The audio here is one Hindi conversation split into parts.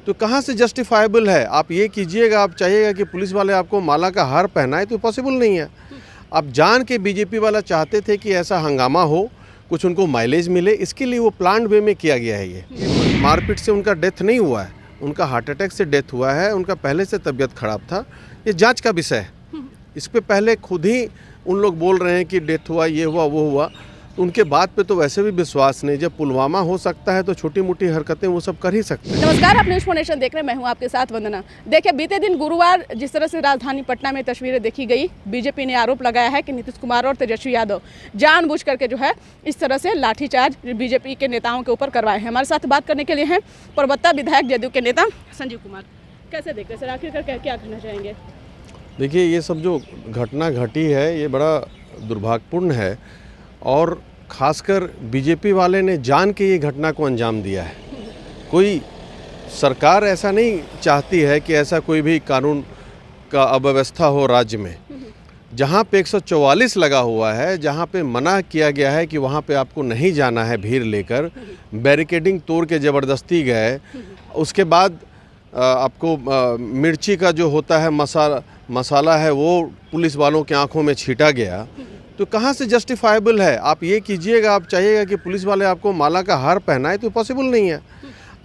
तो कहाँ से जस्टिफाइबल है? आप ये कीजिएगा, आप चाहिएगा कि पुलिस वाले आपको माला का हार पहनाए, तो पॉसिबल नहीं है। आप जान के बीजेपी वाला चाहते थे कि ऐसा हंगामा हो, कुछ उनको माइलेज मिले, इसके लिए वो प्लान्ड वे में किया गया है। ये मारपीट से उनका डेथ नहीं हुआ है, उनका हार्ट अटैक से डेथ हुआ है। उनका पहले से तबीयत खराब था, ये जांच का विषय है। इस पे पहले खुद ही उन लोग बोल रहे हैं कि डेथ हुआ, ये हुआ, वो हुआ। उनके बात पे तो वैसे भी विश्वास नहीं। जब पुलवामा हो सकता है तो छोटी मोटी हरकतें वो सब कर ही सकते हैं। नमस्कार, आप न्यूज़ नेशन देख रहे हैं, मैं हूं आपके साथ वंदना। देखिए, बीते दिन गुरुवार जिस तरह से राजधानी पटना में तस्वीरें देखी गई, बीजेपी ने आरोप लगाया है कि नीतीश कुमार और तेजस्वी यादव जानबूझ करके जो है इस तरह से लाठीचार्ज बीजेपी के नेताओं के ऊपर करवाए हैं। हमारे साथ बात करने के लिए हैं परबत्ता विधायक जदयू के नेता संजीव कुमार। कैसे देखते हैं सर, आखिरकार क्या कहना चाहेंगे? देखिए, ये सब जो घटना घटी है ये बड़ा दुर्भाग्यपूर्ण है, और ख़ासकर बीजेपी वाले ने जान के ये घटना को अंजाम दिया है। कोई सरकार ऐसा नहीं चाहती है कि ऐसा कोई भी कानून का अव्यवस्था हो राज्य में। जहाँ पे 144 लगा हुआ है, जहाँ पे मना किया गया है कि वहाँ पे आपको नहीं जाना है भीड़ लेकर, बैरिकेडिंग तोड़ के ज़बरदस्ती गए। उसके बाद आपको मिर्ची का जो होता है मसाला है वो पुलिस वालों के आंखों में छीटा गया। तो कहाँ से जस्टिफाइबल है? आप ये कीजिएगा, आप चाहिएगा कि पुलिस वाले आपको माला का हार पहनाए, तो पॉसिबल नहीं है।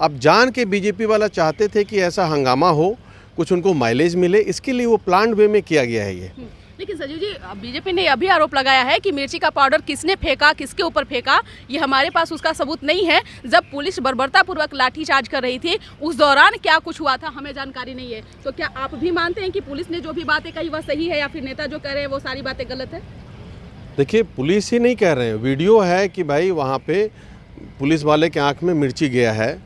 आप जान के बीजेपी वाला चाहते थे कि ऐसा हंगामा हो, कुछ उनको माइलेज मिले, इसके लिए वो प्लान्ड वे में किया गया है ये। लेकिन संजीव जी, बीजेपी ने अभी आरोप लगाया है कि मिर्ची का पाउडर किसने फेंका, किसके ऊपर फेंका, ये हमारे पास उसका सबूत नहीं है। जब पुलिस बर्बरतापूर्वक लाठीचार्ज कर रही थी, उस दौरान क्या कुछ हुआ था हमें जानकारी नहीं है। तो क्या आप भी मानते हैं कि पुलिस ने जो भी बातें कही वह सही है, या फिर नेता जो कह रहे हैं वो सारी बातें गलत है? देखिए, पुलिस ही नहीं कह रहे हैं, वीडियो है कि भाई वहाँ पे पुलिस वाले के आंख में मिर्ची गया है।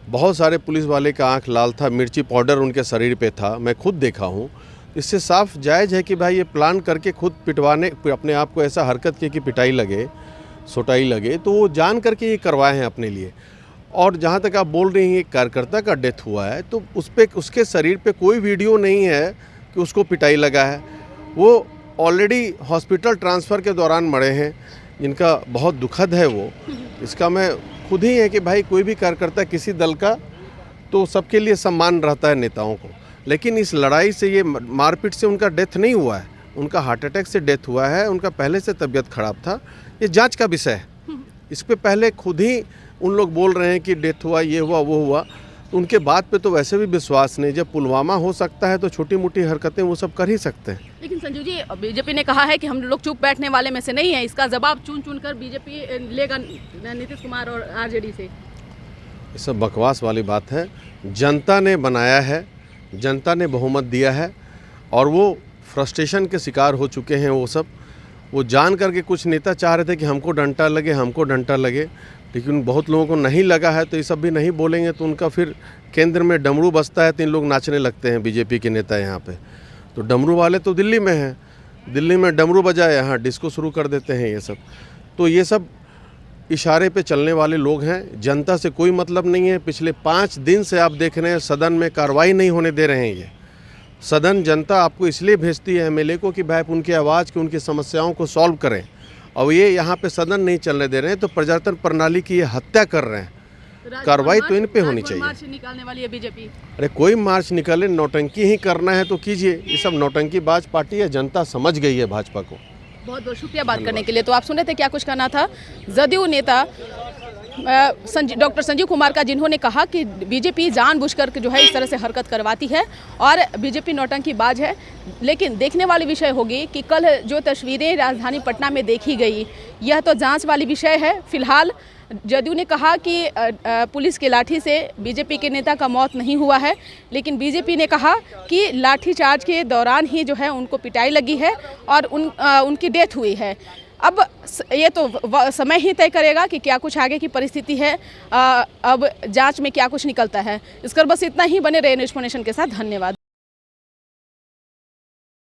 बहुत सारे पुलिस वाले का आंख लाल था, मिर्ची पाउडर उनके शरीर पे था, मैं खुद देखा हूँ। इससे साफ जायज़ है कि भाई ये प्लान करके खुद पिटवाने, अपने आप को ऐसा हरकत की कि पिटाई लगे, सोटाई लगे, तो वो जान करके ये करवाए हैं अपने लिए। और जहाँ तक आप बोल रही हैं कार्यकर्ता का डेथ हुआ है, तो उसके शरीर पे कोई वीडियो नहीं है कि उसको पिटाई लगा है। वो ऑलरेडी हॉस्पिटल ट्रांसफ़र के दौरान मरे हैं, जिनका बहुत दुखद है वो। इसका मैं खुद ही है कि भाई कोई भी कार्यकर्ता किसी दल का, तो सबके लिए सम्मान रहता है नेताओं को। लेकिन इस लड़ाई से, ये मारपीट से उनका डेथ नहीं हुआ है, उनका हार्ट अटैक से डेथ हुआ है। उनका पहले से तबीयत खराब था, ये जांच का विषय है। इस पे पहले खुद ही उन लोग बोल रहे हैं कि डेथ हुआ, ये हुआ, वो हुआ। उनके बात पे तो वैसे भी विश्वास नहीं। जब पुलवामा हो सकता है तो छोटी मोटी हरकतें वो सब कर ही सकते हैं। लेकिन संजीव जी, बीजेपी ने कहा है कि हम लोग चुप बैठने वाले में से नहीं है। इसका जवाब चुन कर बीजेपी लेगा नीतीश कुमार और आरजेडी से। ये सब बकवास वाली बात है। जनता ने बनाया है, जनता ने बहुमत दिया है, और वो फ्रस्ट्रेशन के शिकार हो चुके हैं। वो जान करके कुछ नेता चाह रहे थे कि हमको डंटा लगे, हमको डंटा लगे, लेकिन बहुत लोगों को नहीं लगा है। तो ये सब भी नहीं बोलेंगे तो उनका फिर केंद्र में डमरू बजता है तो इन लोग नाचने लगते हैं बीजेपी के नेता यहाँ पे। तो डमरू वाले तो दिल्ली में हैं, दिल्ली में डमरू बजाए, यहाँ डिस्को शुरू कर देते हैं ये सब। तो ये सब इशारे पे चलने वाले लोग हैं। जनता से कोई मतलब नहीं है। पिछले 5 दिन से आप देख रहे हैं सदन में कार्रवाई नहीं होने दे रहे हैं। ये सदन जनता आपको इसलिए भेजती है एमएलए को कि भाई उनकी आवाज़ की, उनकी समस्याओं को सॉल्व करें, और ये यहाँ पे सदन नहीं चलने दे रहे हैं। तो प्रजातंत्र प्रणाली की ये हत्या कर रहे हैं। कार्रवाई तो इन पे होनी चाहिए। मार्च निकालने वाली है बीजेपी। अरे कोई मार्च निकाले, नौटंकी ही करना है तो कीजिए। ये सब नौटंकीबाज पार्टी है, जनता समझ गई है भाजपा को। बहुत बहुत शुक्रिया बात करने के लिए। तो आप सुन रहे थे क्या कुछ कहना था जदयू नेता डॉक्टर संजीव कुमार का, जिन्होंने कहा कि बीजेपी जानबूझकर जो है इस तरह से हरकत करवाती है और बीजेपी नौटंकीबाज है। लेकिन देखने वाली विषय होगी कि कल जो तस्वीरें राजधानी पटना में देखी गई, यह तो जांच वाली विषय है। फिलहाल जदयू ने कहा कि पुलिस की लाठी से बीजेपी के नेता का मौत नहीं हुआ है, लेकिन बीजेपी ने कहा कि लाठीचार्ज के दौरान ही जो है उनको पिटाई लगी है और उनकी डेथ हुई है। अब ये तो समय ही तय करेगा कि क्या कुछ आगे की परिस्थिति है, अब जांच में क्या कुछ निकलता है। इसकर बस इतना ही। बने रहे न्यूज़ नेशन के साथ। धन्यवाद।